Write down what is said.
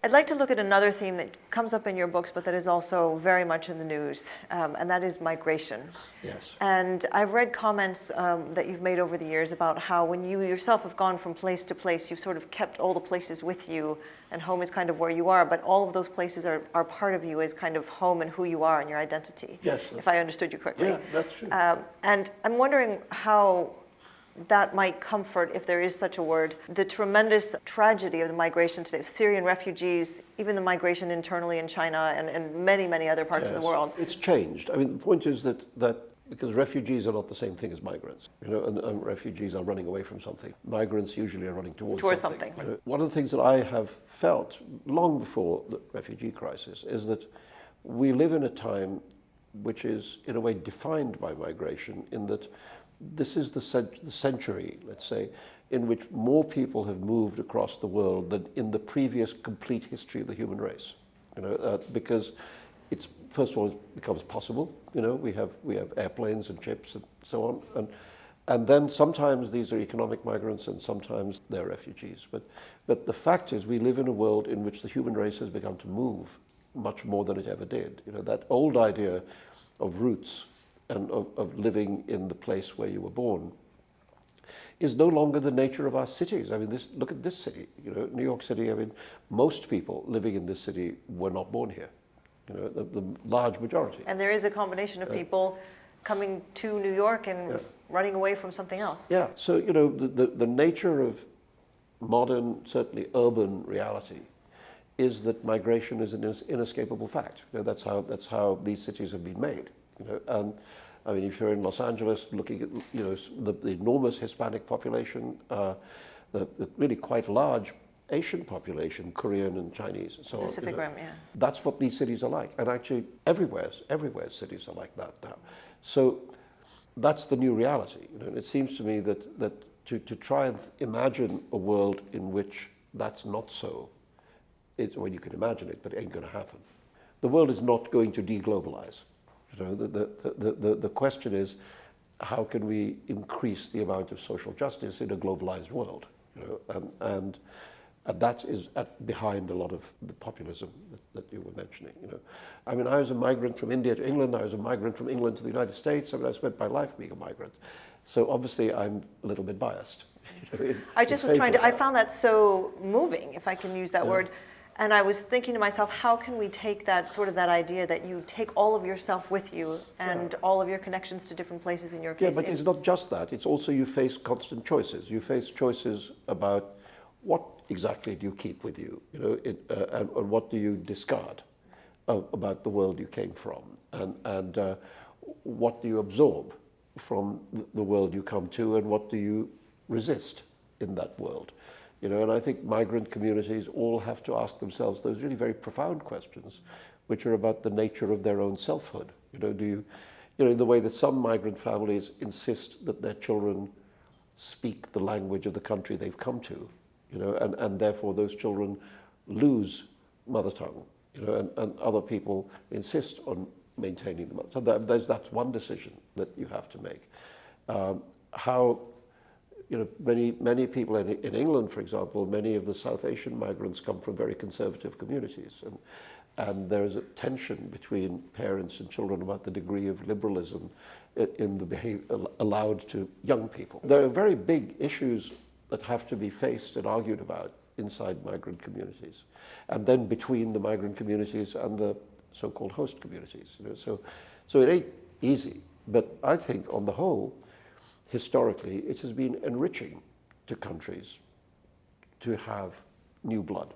I'd like to look at another theme that comes up in your books, but that is also very much in the news, and that is migration. Yes. And I've read comments that you've made over the years about how when you yourself have gone from place to place, you've sort of kept all the places with you, and home is kind of where you are, but all of those places are part of you as kind of home and who you are and your identity. Yes. If I understood you correctly. Yeah, that's true. And I'm wondering how that might comfort, if there is such a word, the tremendous tragedy of the migration today, Syrian refugees, even the migration internally in China and many, many other parts of the world. It's changed. I mean, the point is that because refugees are not the same thing as migrants, and refugees are running away from something. Migrants usually are running towards something. One of the things that I have felt long before the refugee crisis is that we live in a time which is, in a way, defined by migration, in that this is the century, let's say, in which more people have moved across the world than in the previous complete history of the human race. Because it's, first of all, it becomes possible. We have airplanes and ships and so on, and then sometimes these are economic migrants and sometimes they're refugees. But the fact is, we live in a world in which the human race has begun to move much more than it ever did. That old idea of roots and of living in the place where you were born is no longer the nature of our cities. I mean, look at this city, New York City. I mean, most people living in this city were not born here, the large majority. And there is a combination of people coming to New York and running away from something else. Yeah, so, the nature of modern, certainly urban reality is that migration is an inescapable fact. That's how these cities have been made. And I mean, if you're in Los Angeles, looking at the enormous Hispanic population, the really quite large Asian population, Korean and Chinese, and so on. Pacific Rim, yeah. That's what these cities are like, and actually everywhere cities are like that now. So that's the new reality. And it seems to me that to try and imagine a world in which that's not so, well, you can imagine it, but it ain't going to happen. The world is not going to deglobalize. The question is, how can we increase the amount of social justice in a globalized world? And that is behind a lot of the populism that you were mentioning. I mean, I was a migrant from India to England. I was a migrant from England to the United States. I mean, I spent my life being a migrant. So obviously, I'm a little bit biased. I just was trying to. I found that so moving, if I can use that word. And I was thinking to myself, how can we take that idea that you take all of yourself with you and all of your connections to different places in your case? Yeah, but it's not just that. It's also you face constant choices. You face choices about what exactly do you keep with you, and what do you discard about the world you came from, and what do you absorb from the world you come to, and what do you resist in that world. And I think migrant communities all have to ask themselves those really very profound questions, which are about the nature of their own selfhood. In the way that some migrant families insist that their children speak the language of the country they've come to, and therefore those children lose mother tongue, and other people insist on maintaining the mother tongue. So that's one decision that you have to make. Many people in England, for example, many of the South Asian migrants come from very conservative communities, and there is a tension between parents and children about the degree of liberalism in the behavior allowed to young people. There are very big issues that have to be faced and argued about inside migrant communities, and then between the migrant communities and the so-called host communities. So it ain't easy, but I think on the whole, historically, it has been enriching to countries to have new blood.